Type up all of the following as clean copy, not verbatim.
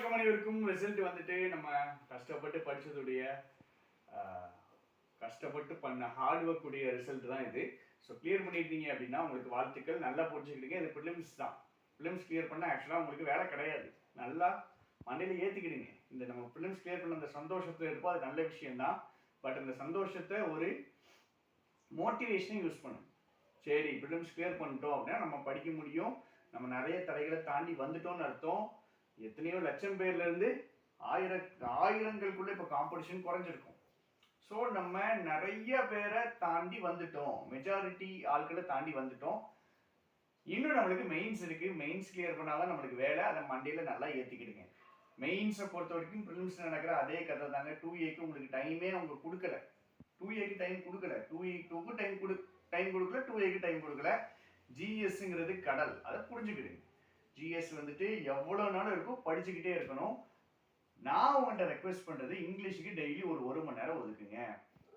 வணக்கம் அனைவருக்கும். ரிசல்ட் வந்துட்டு நம்ம கஷ்டப்பட்டு படிச்சதுடைய கஷ்டப்பட்டு பண்ண ஹார்ட் ஒர்க் உடைய ரிசல்ட் தான் இது. ஸோ கிளியர் பண்ணிட்டீங்க அப்படின்னா உங்களுக்கு வாழ்த்துக்கள். நல்லா புரிஞ்சுக்கிட்டீங்க. இது ப்ரிலிம்ஸ் தான். ப்ரிலிம்ஸ் கிளியர் பண்ணால் ஆக்சுவலாக உங்களுக்கு வேலை கிடையாது. நல்லா மண்டையில் ஏற்றிக்கிடுங்க. இந்த நம்ம ப்ரிலிம்ஸ் கிளியர் பண்ண அந்த சந்தோஷத்தில் இருப்போம், அது நல்ல விஷயம்தான். பட் அந்த சந்தோஷத்தை ஒரு மோட்டிவேஷனை யூஸ் பண்ணும். சரி, ப்ரிலிம்ஸ் கிளியர் பண்ணிட்டோம் அப்படின்னா நம்ம படிக்க முடியும், நம்ம நிறைய தடைகளை தாண்டி வந்துட்டோம்னு அர்த்தம். எத்தனையோ லட்சம் பேர்ல இருந்து ஆயிரங்களுக்குள்ள இப்போ காம்படிஷன் குறைஞ்சிருக்கும். ஸோ நம்ம நிறைய பேரை தாண்டி வந்துட்டோம், மெஜாரிட்டி ஆட்களை தாண்டி வந்துட்டோம். இன்னும் நம்மளுக்கு மெயின்ஸ் இருக்கு. மெயின்ஸ் கிளியர் பண்ணாதான் நம்மளுக்கு வேலை. அதை மண்டையில நல்லா ஏற்றிக்கிடுங்க. மெயின்ஸை பொறுத்த வரைக்கும் ப்ரிலிம்ஸ் நடக்கிற அதே கதை தாங்க. 2Aக்கு உங்களுக்கு டைமே அவங்க கொடுக்கல. 2Aக்கு டைம் கொடுக்கல. 2A2க்கு டைம் கொடுக்கல. 2Aக்கு டைம் கொடுக்கல. ஜிஎஸ்ங்கிறது கடல், அதை புரிஞ்சுக்கிடுங்க. ஜிஎஸ் வந்துட்டு எவ்வளோ நாளும் இருக்கும், படிச்சுக்கிட்டே இருக்கணும். நான் உங்கள்கிட்ட ரெக்வெஸ்ட் பண்ணுறது, இங்கிலீஷுக்கு டெய்லி ஒரு மணி நேரம் ஒதுக்குங்க.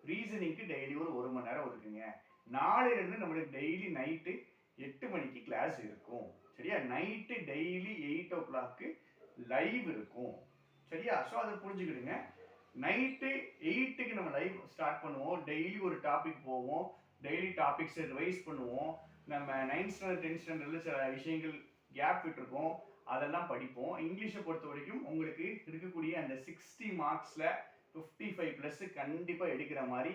ரீசனிங்க்கு டெய்லி ஒரு மணி நேரம் ஒதுக்குங்க. நாளையிலேருந்து நம்மளுக்கு டெய்லி நைட்டு 8 மணிக்கு கிளாஸ் இருக்கும். சரியா? நைட்டு டெய்லி 8 o'clock லைவ் இருக்கும். சரியா? ஸோ அதை புரிஞ்சுக்கிடுங்க. நைட்டு 8க்கு நம்ம லைவ் ஸ்டார்ட் பண்ணுவோம். டெய்லி ஒரு டாபிக் போவோம். டெய்லி டாபிக்ஸை ரிவைஸ் பண்ணுவோம். நம்ம 9th standard 10th standardல சில விஷயங்கள் கேப் விட்டுருக்கோம், அதெல்லாம் படிப்போம். இங்கிலீஷை பொறுத்த வரைக்கும் உங்களுக்கு இருக்கக்கூடிய அந்த 60 மார்க்ஸில் 55+ கண்டிப்பாக எடுக்கிற மாதிரி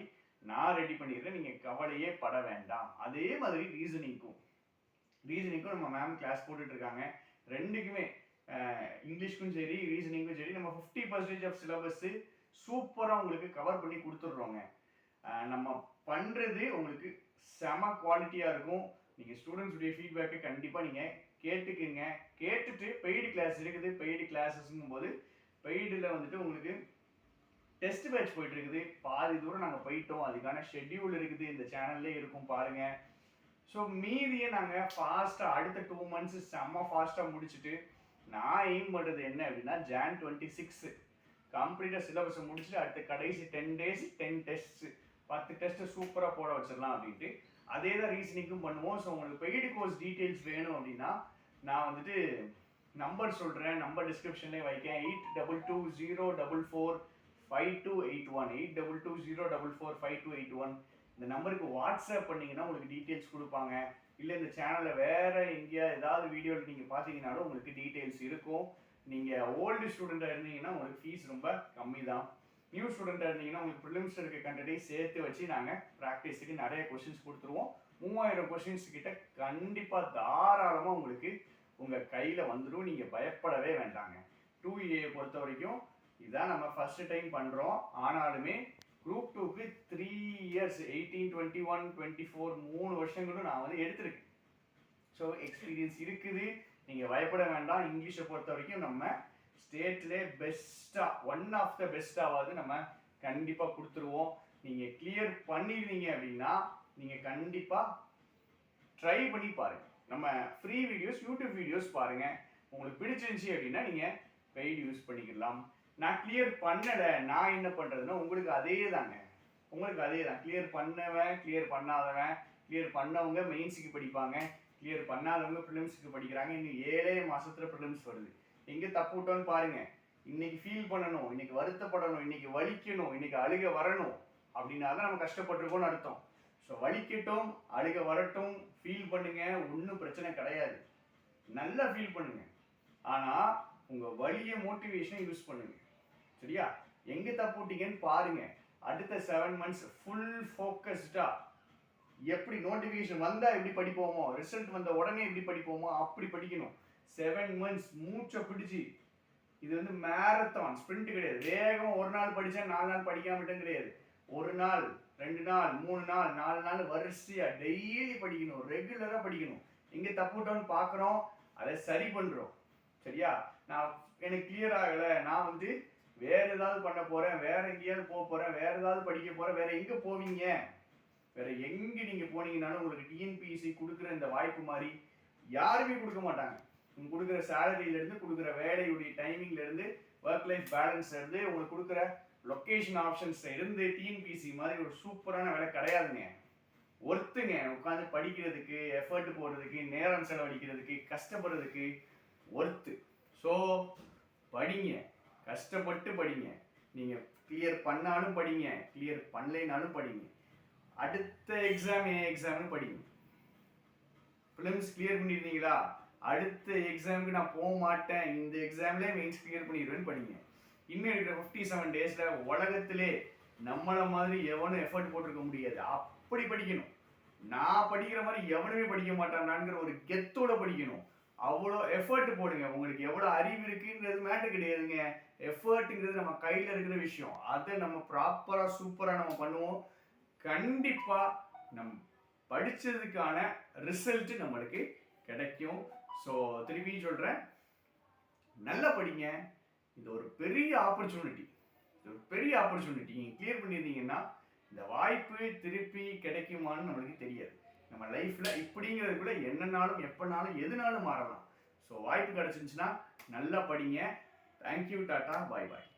நான் ரெடி பண்ணிடுறேன். நீங்கள் கவலையே பட வேண்டாம். அதே மாதிரி ரீசனிங்க்கும் நம்ம மேம் கிளாஸ் போட்டுட்ருக்காங்க. ரெண்டுக்குமே இங்கிலீஷ்க்கும் சரி ரீசனிங்க்கும் சரி நம்ம 50% ஆஃப் சிலபஸ்ஸு சூப்பராக உங்களுக்கு கவர் பண்ணி கொடுத்துட்றோங்க. நம்ம பண்ணுறது உங்களுக்கு செம குவாலிட்டியாக இருக்கும். நீங்கள் ஸ்டூடெண்ட்ஸுடைய ஃபீட்பேக்கை கண்டிப்பாக நீங்கள் கேட்டுக்குங்க. கேட்டுட்டு பெய்டு கிளாஸ் இருக்குது. பெய்டு கிளாஸஸ்ங்கும் போது பெய்டில் வந்துட்டு உங்களுக்கு டெஸ்ட் பேட்ச் போயிட்டு இருக்குது. பாதி தூரம் நாங்கள் போயிட்டோம். அதுக்கான ஷெட்யூல் இருக்குது, இந்த சேனல்லே இருக்கும், பாருங்கள். ஸோ மீதியை நாங்கள் ஃபாஸ்ட்டாக அடுத்த 2 months செம்ம ஃபாஸ்ட்டாக முடிச்சுட்டு நான் எய்ம் பண்ணுறது என்ன அப்படின்னா, Jan 26 கம்ப்ளீட்டாக சிலபஸை முடிச்சுட்டு அடுத்த கடைசி 10 days 10 tests 10 டெஸ்ட்டு சூப்பராக போட வச்சிடலாம் அப்படின்ட்டு அதே தான் ரீசனிங்கும் பண்ணுவோம். ஸோ உங்களுக்கு பெய்டு கோர்ஸ் டீட்டெயில்ஸ் வேணும் அப்படின்னா நான் வந்துட்டு நம்பர் சொல்கிறேன், நம்பர் டிஸ்கிரிப்ஷன்லேயே வைக்கேன். 8220445281 8220445281 இந்த நம்பருக்கு வாட்ஸ்அப் பண்ணிங்கன்னா உங்களுக்கு டீட்டெயில்ஸ் கொடுப்பாங்க. இல்லை இந்த சேனலில் வேறு எங்கேயா ஏதாவது வீடியோவில் நீங்கள் பார்த்தீங்கன்னாலும் உங்களுக்கு டீட்டெயில்ஸ் இருக்கும். நீங்கள் ஓல்டு ஸ்டூடெண்ட்டாக இருந்தீங்கன்னா உங்களுக்கு ஃபீஸ் ரொம்ப கம்மி தான். நியூ ஸ்டூடெண்ட்டாக இருந்தீங்கன்னா உங்களுக்கு ப்ரிலிம்ஸ் இருக்க கண்டென்ட்டையும் சேர்த்து வச்சு நாங்கள் ப்ராக்டிஸுக்கு நிறைய கொஷின்ஸ் கொடுத்துருவோம். 3000 கொஷின்ஸ் கிட்ட கண்டிப்பாக தாராளமாக உங்களுக்கு உங்கள் கையில் வந்துடும். நீங்கள் பயப்படவே வேண்டாங்க. 2A பொறுத்த வரைக்கும் இதுதான் நம்ம ஃபஸ்ட்டு டைம் பண்ணுறோம். ஆனாலுமே Group 2க்கு 3 years 18, 21, 24 3 வருஷங்களும் நான் வந்து எடுத்திருக்கேன். ஸோ எக்ஸ்பீரியன்ஸ் இருக்குது. நீங்கள் பயப்பட வேண்டாம். இங்கிலீஷை பொறுத்த வரைக்கும் நம்ம ஸ்டேட்லேயே பெஸ்ட்டாக ஒன் ஆஃப் த பெஸ்ட்டாவது நம்ம கண்டிப்பாக கொடுத்துருவோம். நீங்கள் கிளியர் பண்ணிடுவீங்க அப்படின்னா நீங்கள் கண்டிப்பாக ட்ரை பண்ணி பாருங்கள். நம்ம ஃப்ரீ வீடியோஸ் யூடியூப் வீடியோஸ் பாருங்கள். உங்களுக்கு பிடிச்சிருந்துச்சி அப்படின்னா நீங்கள் பெய்டு யூஸ் பண்ணிக்கலாம். நான் கிளியர் பண்ணலை, நான் என்ன பண்ணுறதுன்னா உங்களுக்கு அதே தாங்க. கிளியர் பண்ணவன் கிளியர் பண்ணாதவன், கிளியர் பண்ணவங்க மெயின்ஸுக்கு படிப்பாங்க, கிளியர் பண்ணாதவங்க ப்ரிலிம்ஸுக்கு படிக்கிறாங்க. இன்னும் 7 மாதத்துல ப்ரிலிம்ஸ் வருது. எங்கே தப்பு விட்டோன்னு பாருங்கள். இன்னைக்கு ஃபீல் பண்ணணும், இன்னைக்கு வருத்தப்படணும், இன்னைக்கு வலிக்கணும், இன்னைக்கு அழுக வரணும் அப்படின்னா தான் நம்ம கஷ்டப்பட்டிருக்கோம்னு அர்த்தம். ஸோ வலிக்கட்டும், அழுக வரட்டும், ஃபீல் பண்ணுங்க, ஒன்றும் பிரச்சனை கிடையாது. நல்லா ஃபீல் பண்ணுங்க. ஆனால் உங்கள் வலியை மோட்டிவேஷனை யூஸ் பண்ணுங்க. சரியா? எங்கே தப்பு விட்டீங்கன்னு பாருங்க. அடுத்த 7 months ஃபுல் ஃபோக்கஸ்டாக எப்படி நோட்டிஃபிகேஷன் வந்தால் எப்படி படிப்போமோ, ரிசல்ட் வந்த உடனே எப்படி படிப்போமோ அப்படி படிக்கணும். 7 months மூச்சை பிடிச்சி. இது வந்து மேரத்தான், ஸ்ப்ரிண்ட் கிடையாது. வேகம் ஒரு நாள் படித்தா 4 நாள் படிக்காமட்டும் கிடையாது. 1 நாள் 2 நாள் 3 நாள் 4 நாள் வரிசையாக டெய்லி படிக்கணும், ரெகுலராக படிக்கணும். எங்கே தப்பு விட்டோன்னு பார்க்குறோம், அதை சரி பண்ணுறோம். சரியா? எனக்கு கிளியர் ஆகலை, நான் வந்து வேறு ஏதாவது பண்ண போகிறேன், வேறு எங்கேயாவது போக போகிறேன், வேறு ஏதாவது படிக்க போகிறேன், வேறு எங்கே போவீங்க? வேறு எங்கே நீங்கள் போனீங்கன்னாலும் உங்களுக்கு டிஎன்பிஎஸ்சி கொடுக்குற இந்த வாய்ப்பு மாதிரி யாருமே கொடுக்க மாட்டாங்க. உங்களுக்கு கொடுக்குற சேலரியிலேருந்து, கொடுக்குற வேலையுடைய டைமிங்லேருந்து, ஒர்க் லைஃப் பேலன்ஸ்லேருந்து, உங்களுக்கு கொடுக்குற லொக்கேஷன் ஆப்ஷன்ஸ் இருந்து டிஎன்பிஎஸ்சி மாதிரி ஒரு சூப்பரான வேலை கிடையாதுங்க. ஒர்த்துங்க உட்காந்து படிக்கிறதுக்கு, எஃபர்ட் போடுறதுக்கு, நேரம் செலவழிக்கிறதுக்கு, கஷ்டப்படுறதுக்கு ஒர்த்து. ஸோ படிங்க, கஷ்டப்பட்டு படிங்க. நீங்கள் கிளியர் பண்ணாலும் படிங்க, கிளியர் பண்ணலைனாலும் படிங்க. அடுத்த எக்ஸாம் ஏன் எக்ஸாம்னு படிங்க. ப்ரிலிம்ஸ் கிளியர் பண்ணியிருந்தீங்களா, அடுத்த எக்ஸாமுக்கு நான் போக மாட்டேன், இந்த எக்ஸாம்லேயே மெயின்ஸ் கிளியர் பண்ணிடுவேன்னு படிங்க. இன்னும் இருக்கிற 57 டேஸில் உலகத்திலே நம்மளை மாதிரி எவனும் எஃபர்ட் போட்டிருக்க முடியாது. அப்படி படிக்கணும். நான் படிக்கிற மாதிரி எவனுமே படிக்க மாட்டான்ங்கிற ஒரு கெத்தோட படிக்கணும். அவ்வளோ எஃபர்ட் போடுங்க. உங்களுக்கு எவ்வளோ அறிவு இருக்குன்றது மேட்டர் கிடையாதுங்க. எஃபர்ட்டுங்கிறது நம்ம கையில் இருக்கிற விஷயம். அதை நம்ம ப்ராப்பராக சூப்பராக நம்ம பண்ணுவோம். கண்டிப்பாக நம் படித்ததுக்கான ரிசல்ட் நம்மளுக்கு கிடைக்கும். ஸோ திருப்பி சொல்கிறேன், நல்லா படிங்க. இது ஒரு பெரிய ஆப்பர்ச்சுனிட்டி. இது ஒரு பெரிய ஆப்பர்ச்சுனிட்டி. நீங்கள் கிளியர் பண்ணியிருந்தீங்கன்னா இந்த வாய்ப்பு திருப்பி கிடைக்குமான்னு நம்மளுக்கு தெரியாது. நம்ம லைஃப்பில் இப்படிங்கிறது கூட என்னன்னாலும் எப்போனாலும் எதுனாலும் மாறலாம். ஸோ வாய்ப்பு கிடச்சிருந்துச்சுன்னா நல்லா படிங்க. தேங்க்யூ, டாட்டா, பாய் பாய்.